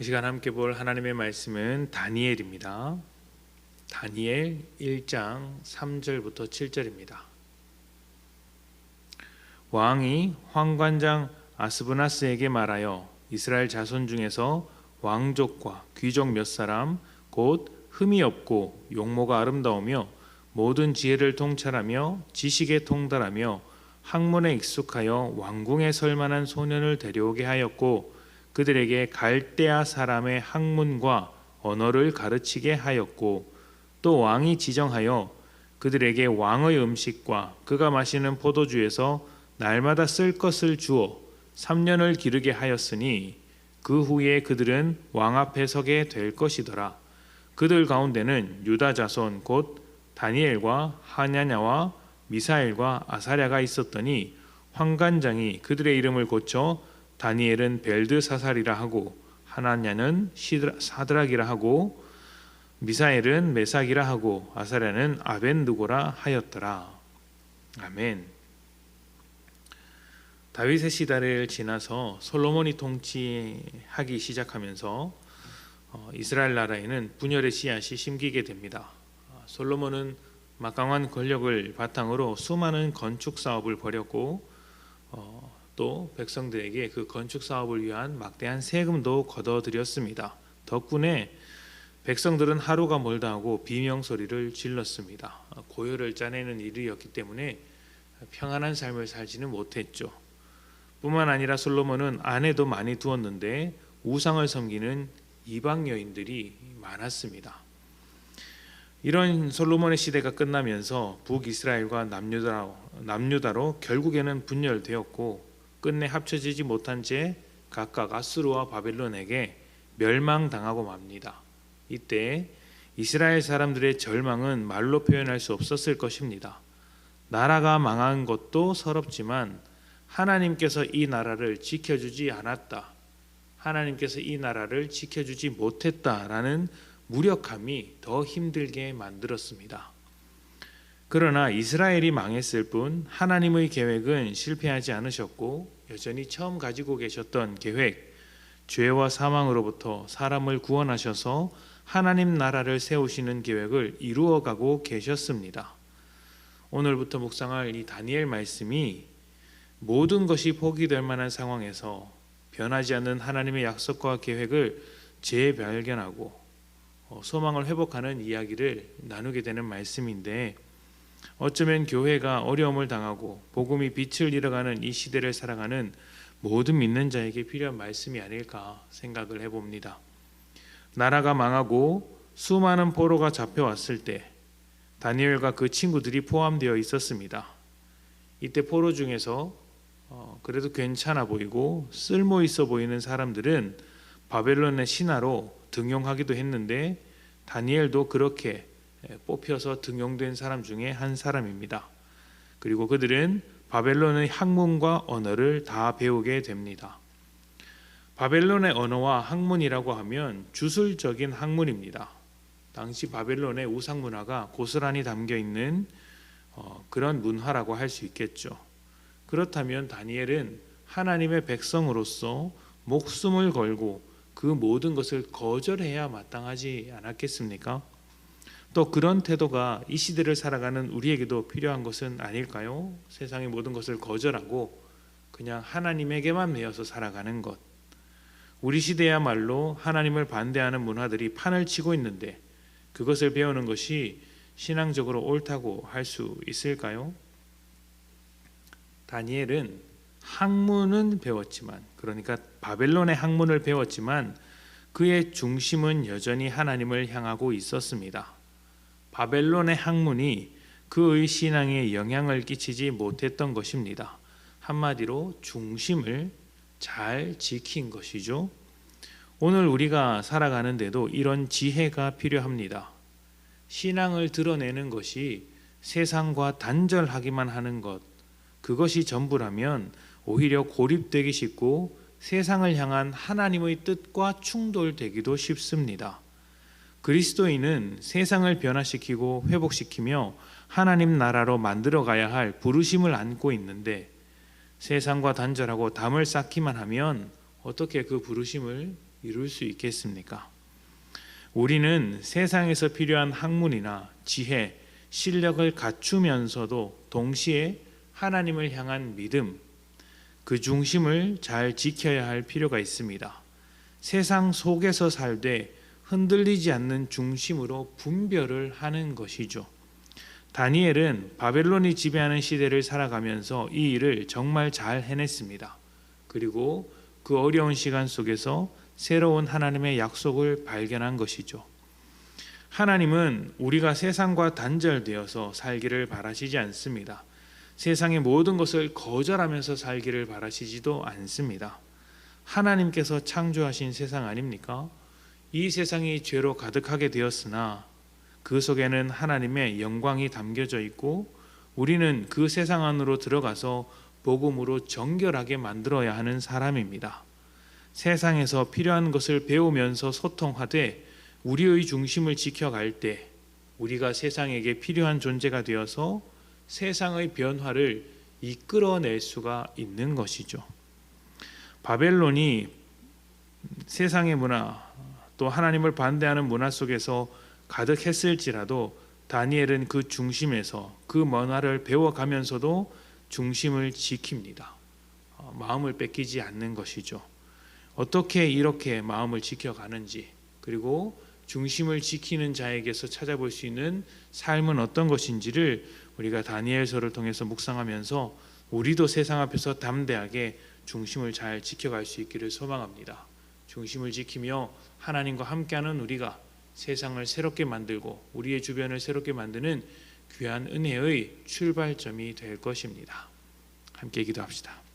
시간 함께 볼 하나님의 말씀은 다니엘입니다. 다니엘 1장 3절부터 7절입니다. 왕이 환관장 아스브나스에게 말하여 이스라엘 자손 중에서 왕족과 귀족 몇 사람 곧 흠이 없고 용모가 아름다우며 모든 지혜를 통찰하며 지식에 통달하며 학문에 익숙하여 왕궁에 설 만한 소년을 데려오게 하였고 그들에게 갈대아 사람의 학문과 언어를 가르치게 하였고 또 왕이 지정하여 그들에게 왕의 음식과 그가 마시는 포도주에서 날마다 쓸 것을 주어 3년을 기르게 하였으니 그 후에 그들은 왕 앞에 서게 될 것이더라. 그들 가운데는 유다 자손 곧 다니엘과 하냐냐와 미사엘과 아사랴가 있었더니 환관장이 그들의 이름을 고쳐 다니엘은 벨드사살이라 하고 하나냐는 사드락이라 하고 미사엘은 메삭이라 하고 아사랴는 아벤느고라 하였더라. 아멘. 다윗의 시대를 지나서 솔로몬이 통치하기 시작하면서 이스라엘 나라에는 분열의 씨앗이 심기게 됩니다. 솔로몬은 막강한 권력을 바탕으로 수많은 건축 사업을 벌였고 또 백성들에게 그 건축 사업을 위한 막대한 세금도 걷어들였습니다. 덕분에 백성들은 하루가 멀다 하고 비명소리를 질렀습니다. 고요를 짜내는 일이었기 때문에 평안한 삶을 살지는 못했죠. 뿐만 아니라 솔로몬은 아내도 많이 두었는데 우상을 섬기는 이방 여인들이 많았습니다. 이런 솔로몬의 시대가 끝나면서 북이스라엘과 남유다로 결국에는 분열되었고 끝내 합쳐지지 못한 채 각각 아수르와 바벨론에게 멸망당하고 맙니다. 이때 이스라엘 사람들의 절망은 말로 표현할 수 없었을 것입니다. 나라가 망한 것도 서럽지만 하나님께서 이 나라를 지켜주지 않았다, 하나님께서 이 나라를 지켜주지 못했다라는 무력함이 더 힘들게 만들었습니다. 그러나 이스라엘이 망했을 뿐 하나님의 계획은 실패하지 않으셨고 여전히 처음 가지고 계셨던 계획, 죄와 사망으로부터 사람을 구원하셔서 하나님 나라를 세우시는 계획을 이루어가고 계셨습니다. 오늘부터 묵상할 이 다니엘 말씀이 모든 것이 포기될 만한 상황에서 변하지 않는 하나님의 약속과 계획을 재발견하고 소망을 회복하는 이야기를 나누게 되는 말씀인데, 어쩌면 교회가 어려움을 당하고 복음이 빛을 잃어가는 이 시대를 살아가는 모든 믿는 자에게 필요한 말씀이 아닐까 생각을 해봅니다. 나라가 망하고 수많은 포로가 잡혀왔을 때 다니엘과 그 친구들이 포함되어 있었습니다. 이때 포로 중에서 그래도 괜찮아 보이고 쓸모 있어 보이는 사람들은 바벨론의 신하로 등용하기도 했는데 다니엘도 그렇게 뽑혀서 등용된 사람 중에 한 사람입니다. 그리고 그들은 바벨론의 학문과 언어를 다 배우게 됩니다. 바벨론의 언어와 학문이라고 하면 주술적인 학문입니다. 당시 바벨론의 우상 문화가 고스란히 담겨 있는 그런 문화라고 할 수 있겠죠. 그렇다면 다니엘은 하나님의 백성으로서 목숨을 걸고 그 모든 것을 거절해야 마땅하지 않았겠습니까? 또 그런 태도가 이 시대를 살아가는 우리에게도 필요한 것은 아닐까요? 세상의 모든 것을 거절하고 그냥 하나님에게만 매여서 살아가는 것. 우리 시대야말로 하나님을 반대하는 문화들이 판을 치고 있는데 그것을 배우는 것이 신앙적으로 옳다고 할 수 있을까요? 다니엘은 학문은 배웠지만, 그러니까 바벨론의 학문을 배웠지만 그의 중심은 여전히 하나님을 향하고 있었습니다. 바벨론의 학문이 그의 신앙에 영향을 끼치지 못했던 것입니다. 한마디로 중심을 잘 지킨 것이죠. 오늘 우리가 살아가는데도 이런 지혜가 필요합니다. 신앙을 드러내는 것이 세상과 단절하기만 하는 것, 그것이 전부라면 오히려 고립되기 쉽고 세상을 향한 하나님의 뜻과 충돌되기도 쉽습니다. 그리스도인은 세상을 변화시키고 회복시키며 하나님 나라로 만들어가야 할 부르심을 안고 있는데 세상과 단절하고 담을 쌓기만 하면 어떻게 그 부르심을 이룰 수 있겠습니까? 우리는 세상에서 필요한 학문이나 지혜, 실력을 갖추면서도 동시에 하나님을 향한 믿음, 그 중심을 잘 지켜야 할 필요가 있습니다. 세상 속에서 살되 흔들리지 않는 중심으로 분별을 하는 것이죠. 다니엘은 바벨론이 지배하는 시대를 살아가면서 이 일을 정말 잘 해냈습니다. 그리고 그 어려운 시간 속에서 새로운 하나님의 약속을 발견한 것이죠. 하나님은 우리가 세상과 단절되어서 살기를 바라시지 않습니다. 세상의 모든 것을 거절하면서 살기를 바라시지도 않습니다. 하나님께서 창조하신 세상 아닙니까? 이 세상이 죄로 가득하게 되었으나 그 속에는 하나님의 영광이 담겨져 있고 우리는 그 세상 안으로 들어가서 복음으로 정결하게 만들어야 하는 사람입니다. 세상에서 필요한 것을 배우면서 소통하되 우리의 중심을 지켜갈 때 우리가 세상에게 필요한 존재가 되어서 세상의 변화를 이끌어낼 수가 있는 것이죠. 바벨론이 세상의 문화 또 하나님을 반대하는 문화 속에서 가득했을지라도 다니엘은 그 중심에서 그 문화를 배워가면서도 중심을 지킵니다. 마음을 뺏기지 않는 것이죠. 어떻게 이렇게 마음을 지켜가는지 그리고 중심을 지키는 자에게서 찾아볼 수 있는 삶은 어떤 것인지를 우리가 다니엘서를 통해서 묵상하면서 우리도 세상 앞에서 담대하게 중심을 잘 지켜갈 수 있기를 소망합니다. 중심을 지키며 하나님과 함께하는 우리가 세상을 새롭게 만들고 우리의 주변을 새롭게 만드는 귀한 은혜의 출발점이 될 것입니다. 함께 기도합시다.